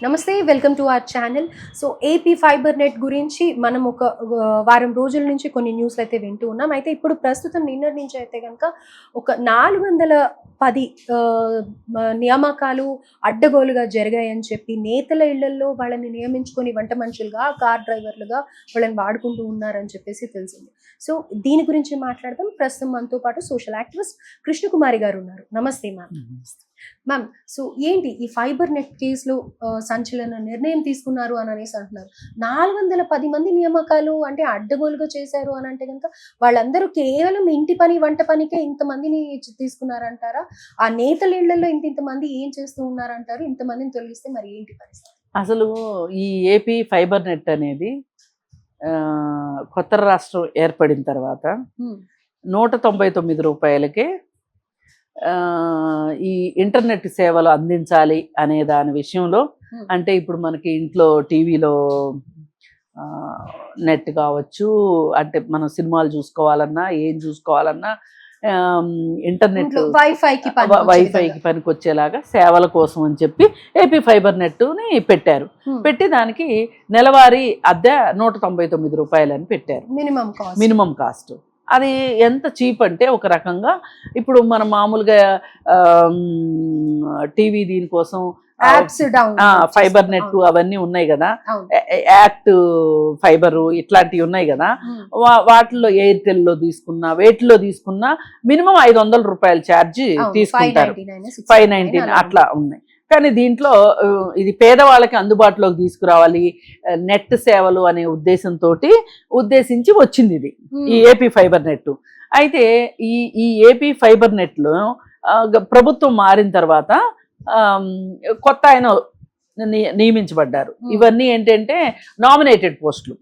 నమస్తే, welcome to our channel. So AP fibre net గురించి మనం ఒక వారం రోజుల నుంచి కొన్ని న్యూస్లు అయితే వింటూ ఉన్నాం. అయితే ఇప్పుడు ప్రస్తుతం నిన్నటి నుంచి అయితే కనుక ఒక 410 నియామకాలు అడ్డగోలుగా జరిగాయని చెప్పి నేతల ఇళ్లలో వాళ్ళని నియమించుకొని వంట మనుషులుగా, కార్ డ్రైవర్లుగా వాళ్ళని వాడుకుంటూ ఉన్నారని చెప్పేసి తెలిసింది. సో దీని గురించి మాట్లాడదాం. ప్రస్తుతం మనతో పాటు సోషల్ యాక్టివిస్ట్ కృష్ణకుమారి గారు ఉన్నారు. నమస్తే మ్యామ్. మ్యామ్, సో ఏంటి ఈ ఫైబర్ నెట్ కేసులో సంచలన నిర్ణయం తీసుకున్నారు అని అనేసి అంటున్నారు. 410 మంది నియామకాలు అంటే అడ్డగోలుగా చేశారు అని అంటే కనుక వాళ్ళందరూ కేవలం ఇంటి పని, వంట పనికే ఇంతమందిని తీసుకున్నారంటారా? ఆ నేతల ఇళ్లలో ఇంతమంది ఏం చేస్తూ ఉన్నారంటారు? ఇంతమందిని తొలగిస్తే మరి ఏంటి పరిస్థితి? అసలు ఈ ఏపీ ఫైబర్ నెట్ అనేది కొత్త రాష్ట్రం ఏర్పడిన తర్వాత 199 రూపాయలకే ఈ ఇంటర్నెట్ సేవలు అందించాలి అనే దాని విషయంలో, అంటే ఇప్పుడు మనకి ఇంట్లో టీవీలో నెట్ కావచ్చు, అంటే మనం సినిమాలు చూసుకోవాలన్నా ఏం చూసుకోవాలన్నా ఇంటర్నెట్ వైఫైకి పనికొచ్చేలాగా సేవల కోసం అని చెప్పి ఏపీ ఫైబర్ నెట్ని పెట్టారు. పెట్టి దానికి నెలవారీ అద్దె 199 రూపాయలని పెట్టారు, మినిమం కాస్ట్. అది ఎంత చీప్ అంటే ఒక రకంగా ఇప్పుడు మనం మామూలుగా టీవీ దీనికోసం ఫైబర్ నెట్ అవన్నీ ఉన్నాయి కదా, యాక్ట్ ఫైబర్ ఇట్లాంటివి ఉన్నాయి కదా, వాటిల్లో ఎయిర్టెల్లో తీసుకున్నా వేటిలో తీసుకున్నా మినిమం 500 రూపాయల ఛార్జ్ తీసుకుంటారు. 599 అట్లా ఉన్నాయి. కానీ దీంట్లో ఇది పేదవాళ్ళకి అందుబాటులోకి తీసుకురావాలి, నెట్ సేవలు అనే ఉద్దేశించి వచ్చింది ఇది ఈ ఏపీ ఫైబర్ నెట్. అయితే ఈ ఏపీ ఫైబర్ నెట్లో ప్రభుత్వం మారిన తర్వాత కొత్త ఆయన నియమించబడ్డారు. ఇవన్నీ ఏంటంటే నామినేటెడ్ పోస్టులు.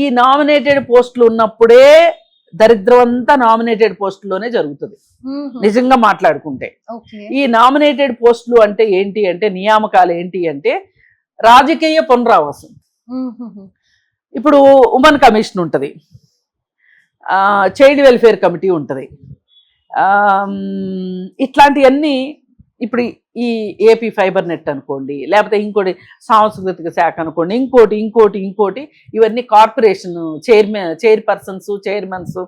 ఈ నామినేటెడ్ పోస్టులు ఉన్నప్పుడే దరిద్రం అంతా నామినేటెడ్ పోస్టులోనే జరుగుతుంది నిజంగా మాట్లాడుకుంటే. ఈ నామినేటెడ్ పోస్టులు అంటే ఏంటి అంటే, నియామకాలు ఏంటి అంటే రాజకీయ పునరావాసం. ఇప్పుడు ఉమెన్ కమిషన్ ఉంటుంది, చైల్డ్ వెల్ఫేర్ కమిటీ ఉంటుంది, ఇట్లాంటివన్నీ ఇప్పుడు ఈ ఏపీ ఫైబర్ నెట్ అనుకోండి, లేకపోతే ఇంకోటి సాంస్కృతిక శాఖ అనుకోండి, ఇంకోటి ఇవన్నీ కార్పొరేషన్ చైర్పర్సన్స్, చైర్మన్స్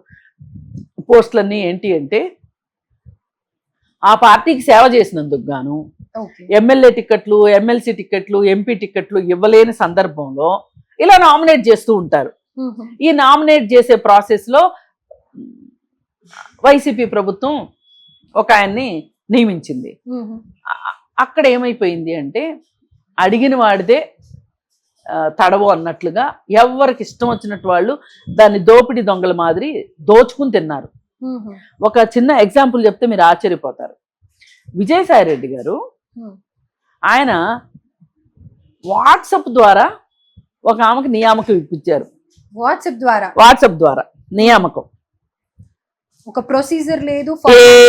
పోస్టులన్నీ ఏంటి అంటే ఆ పార్టీకి సేవ చేసినందుకు గాను ఎమ్మెల్యే టికెట్లు, ఎమ్మెల్సీ టికెట్లు, ఎంపీ టికెట్లు ఇవ్వలేని సందర్భంలో ఇలా నామినేట్ చేస్తూ ఉంటారు. ఈ నామినేట్ చేసే ప్రాసెస్లో వైసీపీ ప్రభుత్వం ఒక ఆయన్ని నియమించింది. అక్కడ ఏమైపోయింది అంటే అడిగిన వాడిదే తడవు అన్నట్లుగా ఎవరికి ఇష్టం వచ్చినట్టు వాళ్ళు దాన్ని దోపిడీ దొంగల మాదిరి దోచుకుని తిన్నారు. ఒక చిన్న ఎగ్జాంపుల్ చెప్తే మీరు ఆశ్చర్యపోతారు. విజయసాయి రెడ్డి గారు ఆయన వాట్సాప్ ద్వారా ఒక ఆమెకు నియామకం ఇప్పించారు. వాట్సాప్ ద్వారా నియామకం, ఒక ప్రొసీజర్ లేదు,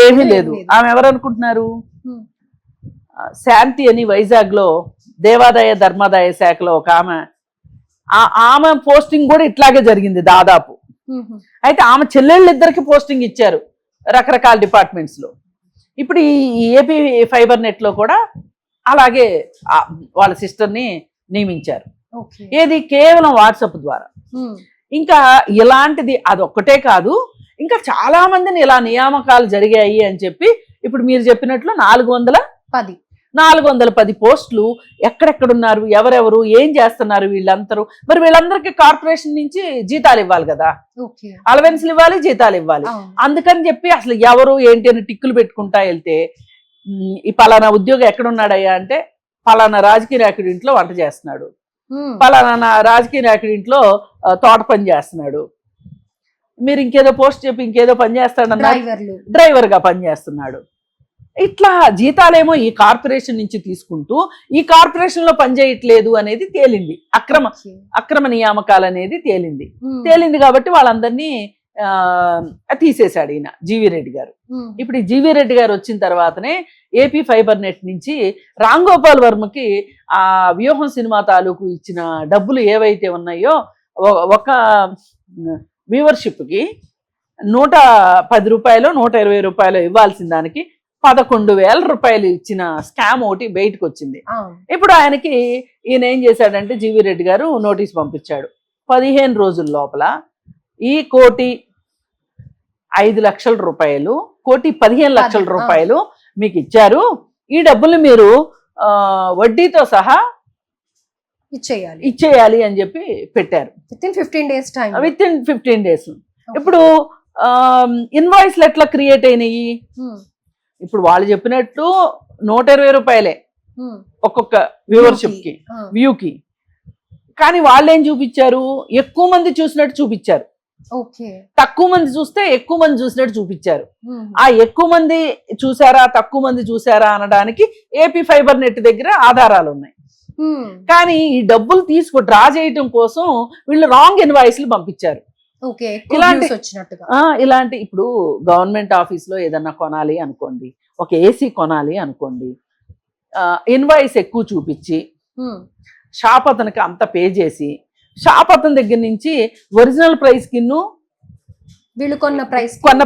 ఏమీ లేదు. ఆమె ఎవరు అనుకుంటున్నారు? శాంతి అని వైజాగ్ లో దేవాదాయ ధర్మాదాయ శాఖలో ఒక ఆమె పోస్టింగ్ కూడా ఇట్లాగే జరిగింది దాదాపు. అయితే ఆమె చెల్లెళ్ళిద్దరికి పోస్టింగ్ ఇచ్చారు రకరకాల డిపార్ట్మెంట్స్ లో. ఇప్పుడు ఈ ఏపీ ఫైబర్ నెట్ లో కూడా అలాగే వాళ్ళ సిస్టర్ని నియమించారు. ఏది కేవలం వాట్సాప్ ద్వారా. ఇంకా ఇలాంటిది అదొక్కటే కాదు, ఇంకా చాలా మందిని ఇలా నియామకాలు జరిగాయి అని చెప్పి ఇప్పుడు మీరు చెప్పినట్లు 410 పోస్టులు ఎక్కడెక్కడున్నారు, ఎవరెవరు ఏం చేస్తున్నారు వీళ్ళందరూ. మరి వీళ్ళందరికీ కార్పొరేషన్ నుంచి జీతాలు ఇవ్వాలి కదా, అలవెన్స్లు ఇవ్వాలి, జీతాలు ఇవ్వాలి. అందుకని చెప్పి అసలు ఎవరు ఏంటి అని టిక్కులు పెట్టుకుంటా వెళ్తే ఈ పలానా ఉద్యోగం ఎక్కడున్నాడయ్యా అంటే పలానా రాజకీయ నాయకుడి ఇంట్లో వంట చేస్తున్నాడు, పలానా రాజకీయ నాయకుడి ఇంట్లో తోట పని చేస్తున్నాడు, మీరు ఇంకేదో పోస్ట్ చెప్పి ఇంకేదో పని చేస్తాడన్నారు, డ్రైవర్గా పనిచేస్తున్నాడు. ఇట్లా జీతాలేమో ఈ కార్పొరేషన్ నుంచి తీసుకుంటూ ఈ కార్పొరేషన్ లో పనిచేయట్లేదు అనేది తేలింది. అక్రమ నియామకాలు అనేది తేలింది కాబట్టి వాళ్ళందరినీ తీసేశాడు ఈయన జీవీ రెడ్డి గారు. ఇప్పుడు ఈ జీవీ రెడ్డి గారు వచ్చిన తర్వాతనే ఏపీ ఫైబర్ నెట్ నుంచి రామ్ గోపాల్ వర్మకి ఆ వ్యూహం సినిమా తాలూకు ఇచ్చిన డబ్బులు ఏవైతే ఉన్నాయో ఒక వ్యూవర్షిప్కి 110 రూపాయలు 120 రూపాయలు ఇవ్వాల్సిన దానికి 11,000 రూపాయలు ఇచ్చిన స్కామ్ ఒకటి బయటకు వచ్చింది. అవును. ఇప్పుడు ఆయనకి ఈయన ఏం చేశాడంటే జీవీ రెడ్డి గారు నోటీస్ పంపించాడు. 15 రోజుల లోపల ఈ 1,05,00,000 రూపాయలు 1,15,00,000 రూపాయలు మీకు ఇచ్చారు. ఈ డబ్బులు మీరు వడ్డీతో సహా ఇచ్చేయాలి అని చెప్పి పెట్టారు. With in 15 days. ఇప్పుడు ఇన్వాయిస్లు ఎట్లా క్రియేట్ అయినాయి? ఇప్పుడు వాళ్ళు చెప్పినట్టు 120 రూపాయలే ఒక్కొక్క వ్యూవర్షిప్ కి, వ్యూకి. కానీ వాళ్ళు ఏం చూపించారు? ఎక్కువ మంది చూసినట్టు చూపించారు. తక్కువ మంది చూస్తే ఎక్కువ మంది చూసినట్టు చూపించారు. ఆ ఎక్కువ మంది చూసారా తక్కువ మంది చూసారా అనడానికి ఏపీ ఫైబర్ నెట్ దగ్గర ఆధారాలు ఉన్నాయి. కానీ ఈ డబ్బులు డ్రా చేయటం కోసం వీళ్ళు రాంగ్ ఇన్వాయిస్లు పంపించారు. ఇలాంటి ఇప్పుడు గవర్నమెంట్ ఆఫీస్ లో ఏదన్నా కొనాలి అనుకోండి, ఒక ఏసీ కొనాలి అనుకోండి, ఇన్వాయిస్ ఎక్కువ చూపించి షాప్ అతనికి అంత పే చేసి షాప్ అతని దగ్గర నుంచి ఒరిజినల్ ప్రైస్ కి వీళ్ళు కొన్న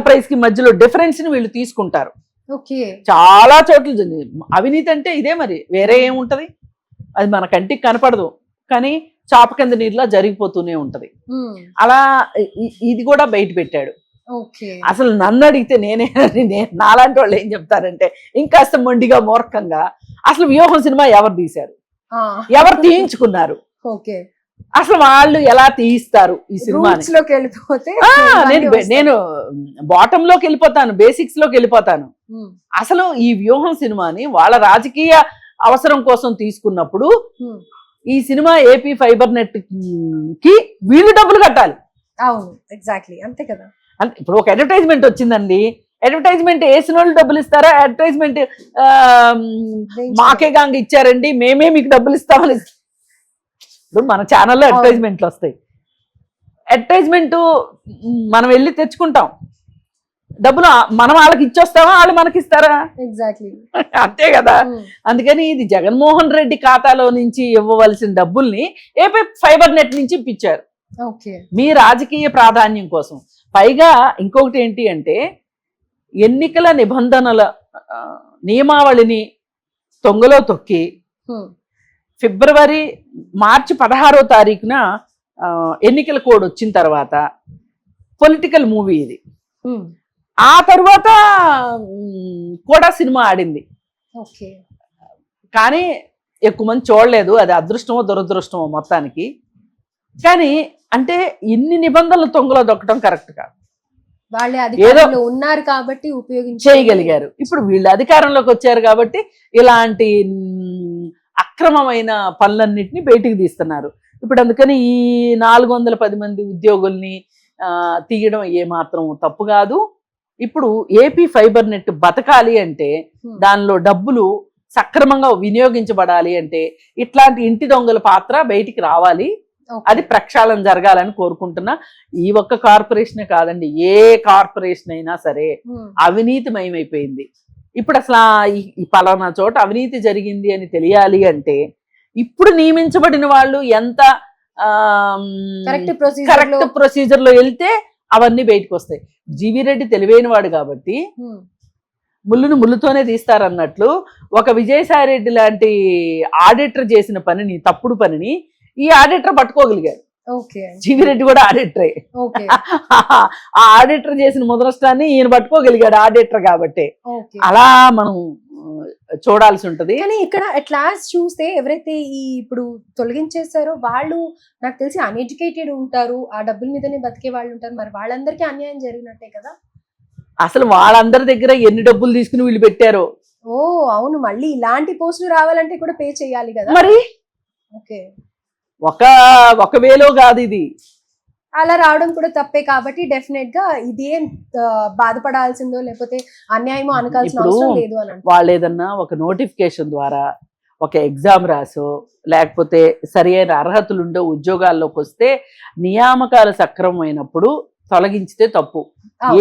ప్రైస్ కి మధ్యలో డిఫరెన్స్ ని వీళ్ళు తీసుకుంటారు. చాలా చోట్ల అవినీతి అంటే ఇదే, మరి వేరే ఏముంటది? అది మన కంటికి కనపడదు కానీ చాప కింద నీరులా జరిగిపోతూనే ఉంటది. అలా ఇది కూడా బయట పెట్టాడు. అసలు నన్ను అడిగితే నాలాంటి వాళ్ళు ఏం చెప్తారంటే ఇంకాస్త మొండిగా మూర్ఖంగా, అసలు వ్యూహం సినిమా ఎవరు తీశారు, ఎవరు తీయించుకున్నారు, అసలు వాళ్ళు ఎలా తీయిస్తారు ఈ సినిమాని? నేను బాటమ్ లోకి వెళ్ళిపోతాను, బేసిక్స్ లోకి వెళ్ళిపోతాను. అసలు ఈ వ్యూహం సినిమాని వాళ్ళ రాజకీయ అవసరం కోసం తీసుకున్నప్పుడు ఈ సినిమా ఏపీ ఫైబర్ నెట్ కి వీళ్ళు డబ్బులు కట్టాలి. అవును, ఎగ్జాక్ట్లీ అంతే కదా. అంటే ఇప్పుడు ఒక అడ్వర్టైజ్మెంట్ వచ్చిందండి, అడ్వర్టైజ్మెంట్ వేసిన వాళ్ళు డబ్బులు ఇస్తారా? అడ్వర్టైజ్మెంట్ మాకే గాంగ్ ఇచ్చారండి, మేమే మీకు డబ్బులు ఇస్తామని. ఇప్పుడు మన ఛానల్లో అడ్వర్టైజ్మెంట్లు వస్తాయి. అడ్వర్టైజ్మెంట్ మనం వెళ్ళి తెచ్చుకుంటాం, డబ్బులు మనం వాళ్ళకి ఇచ్చొస్తామా, వాళ్ళు మనకి ఇస్తారా? ఎగ్జాక్ట్లీ అంతే కదా. అందుకని ఇది జగన్మోహన్ రెడ్డి ఖాతాలో నుంచి ఇవ్వవలసిన డబ్బుల్ని ఏపీ ఫైబర్ నెట్ నుంచి ఇప్పించారు మీ రాజకీయ ప్రాధాన్యం కోసం. పైగా ఇంకొకటి ఏంటి అంటే ఎన్నికల నిబంధనల నియమావళిని తొంగలో తొక్కి మార్చి 16వ తారీఖున ఎన్నికల కోడ్ వచ్చిన తర్వాత పొలిటికల్ మూవీ ఇది. ఆ తర్వాత కూడా సినిమా ఆడింది, కానీ ఎక్కువ మంది చూడలేదు. అది అదృష్టమో దురదృష్టమో మొత్తానికి. కానీ అంటే ఇన్ని నిబంధనలు తొంగలో దొక్కడం కరెక్ట్ కాదు. ఏదో ఉన్నారు కాబట్టి చేయగలిగారు. ఇప్పుడు వీళ్ళు అధికారంలోకి వచ్చారు కాబట్టి ఇలాంటి అక్రమమైన పనులన్నింటినీ బయటికి తీస్తున్నారు. ఇప్పుడు అందుకని ఈ 410 మంది ఉద్యోగుల్ని తీయడం ఏమాత్రం తప్పు కాదు. ఇప్పుడు ఏపీ ఫైబర్ నెట్ బతకాలి అంటే దానిలో డబ్బులు సక్రమంగా వినియోగించబడాలి అంటే ఇట్లాంటి ఇంటి దొంగల పాత్ర బయటికి రావాలి. అది ప్రక్షాళన జరగాలని కోరుకుంటున్నా. ఈ ఒక్క కార్పొరేషనే కాదండి, ఏ కార్పొరేషన్ అయినా సరే అవినీతిమయమైపోయింది. ఇప్పుడు అసలు ఈ పలానా చోట అవినీతి జరిగింది అని తెలియాలి అంటే ఇప్పుడు నియమించబడిన వాళ్ళు ఎంత కరెక్ట్ ప్రొసీజర్ లో వెళ్తే అవన్నీ బయటకు వస్తాయి. జీవీ రెడ్డి తెలివైన వాడు కాబట్టి ముళ్ళును ముళ్ళుతోనే తీస్తారన్నట్లు ఒక విజయసాయి రెడ్డి లాంటి ఆడిటర్ చేసిన పనిని, తప్పుడు పనిని ఈ ఆడిటర్ పట్టుకోగలిగారు. జీవీ రెడ్డి కూడా ఆడిటరే. ఆ ఆడిటర్ చేసిన ముద్రష్టాన్ని ఈయన పట్టుకోగలిగాడు ఆడిటర్ కాబట్టి. అలా మనం చూడాల్సి ఉంటది. కానీ ఇక్కడ అట్ లాస్ట్ చూస్తే ఎవరైతే ఈ ఇప్పుడు తొలగించేస్తారో వాళ్ళు నాకు తెలిసి అన్ఎడ్యుకేటెడ్ ఉంటారు, ఆ డబ్బుల మీదనే బతికే వాళ్ళు ఉంటారు. మరి వాళ్ళందరికీ అన్యాయం జరిగినట్టే కదా. అసలు వాళ్ళందరి దగ్గర ఎన్ని డబ్బులు తీసుకుని వీళ్ళు పెట్టారో. అవును, మళ్ళీ ఇలాంటి పోస్టులు రావాలంటే కూడా పే చేయాలి కదా. మరి ఒక వేలో కాదు ఇది. అలా రావడం కూడా తప్పే కాబట్టి డెఫినెట్ గా ఇదేం బాధపడాల్సిందో లేకపోతే అన్యాయమో అనకాల్సిన అవసరం లేదు అని. వాళ్ళు ఏదన్నా ఒక నోటిఫికేషన్ ద్వారా ఒక ఎగ్జామ్ రాసో లేకపోతే సరి అయిన అర్హతలు ఉండే ఉద్యోగాల్లోకి వస్తే నియామకాలు సక్రమమైనప్పుడు తొలగించితే తప్పు.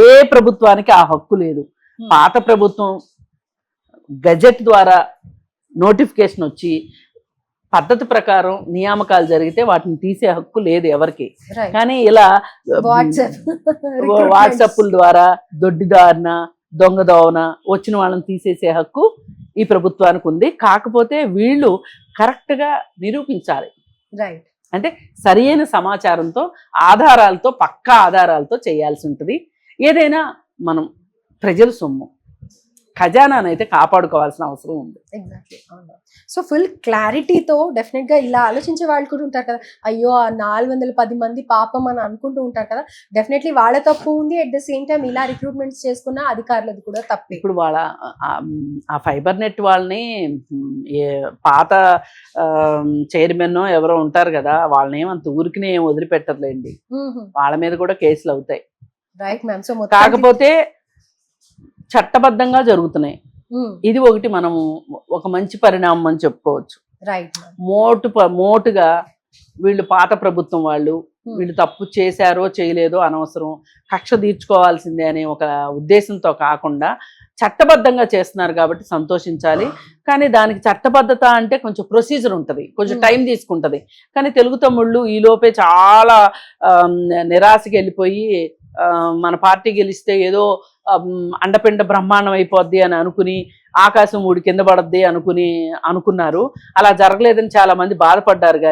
ఏ ప్రభుత్వానికి ఆ హక్కు లేదు. పాత ప్రభుత్వం గజెట్ ద్వారా నోటిఫికేషన్ వచ్చి పద్ధతి ప్రకారం నియామకాలు జరిగితే వాటిని తీసే హక్కు లేదు ఎవరికి. కానీ ఇలా వాట్సాప్ల ద్వారా దొడ్డిదారిన దొంగ దోవన వచ్చిన వాళ్ళని తీసేసే హక్కు ఈ ప్రభుత్వానికి ఉంది. కాకపోతే వీళ్ళు కరెక్ట్గా నిరూపించాలి. రైట్. అంటే సరియైన సమాచారంతో, ఆధారాలతో, పక్కా ఆధారాలతో చేయాల్సి ఉంటుంది. ఏదైనా మనం ప్రజల సొమ్ము, ఖజానానైతే కాపాడుకోవాల్సిన అవసరం ఉంది. ఎగ్జాక్ట్లీ. సో ఫుల్ క్లారిటీతో డెఫినెట్గా ఇలా ఆలోచించే వాళ్ళు కూడా ఉంటారు కదా, అయ్యో ఆ 410 మంది పాపం అని అనుకుంటూ ఉంటారు కదా, డెఫినెట్లీ వాళ్ళ తప్పు ఉంది. అట్ ద సేమ్ టైం ఇలా రిక్రూట్మెంట్స్ చేసుకున్న అధికారులది కూడా తప్పే. ఇప్పుడు వాళ్ళ ఆ ఫైబర్ నెట్ వాళ్ళని పాత చైర్మన్ ఎవరో ఉంటారు కదా, వాళ్ళని ఏమంత ఊరికినే వదిలిపెట్టర్లేండి, వాళ్ళ మీద కూడా కేసులు అవుతాయి. Right ma'am. సో కాకపోతే చట్టబద్ధంగా జరుగుతున్నాయి. ఇది ఒకటి మనము ఒక మంచి పరిణామం అని చెప్పుకోవచ్చు. రైట్. మోటుగా వీళ్ళు పాత ప్రభుత్వం వాళ్ళు, వీళ్ళు తప్పు చేశారో చేయలేదో అనవసరం, కక్ష తీర్చుకోవాల్సిందే అనే ఒక ఉద్దేశంతో కాకుండా చట్టబద్ధంగా చేస్తున్నారు కాబట్టి సంతోషించాలి. కానీ దానికి చట్టబద్ధత అంటే కొంచెం ప్రొసీజర్ ఉంటుంది, కొంచెం టైం తీసుకుంటుంది. కానీ తెలుగు తమ్ముళ్ళు ఈలోపే చాలా నిరాశకి వెళ్ళిపోయి మన పార్టీ గెలిస్తే ఏదో అండపిండ బ్రహ్మాండం అయిపోద్ది అని అనుకుని, ఆకాశం ఊడి కింద పడద్ది అనుకున్నారు. అలా జరగలేదని చాలా మంది బాధపడ్డారు.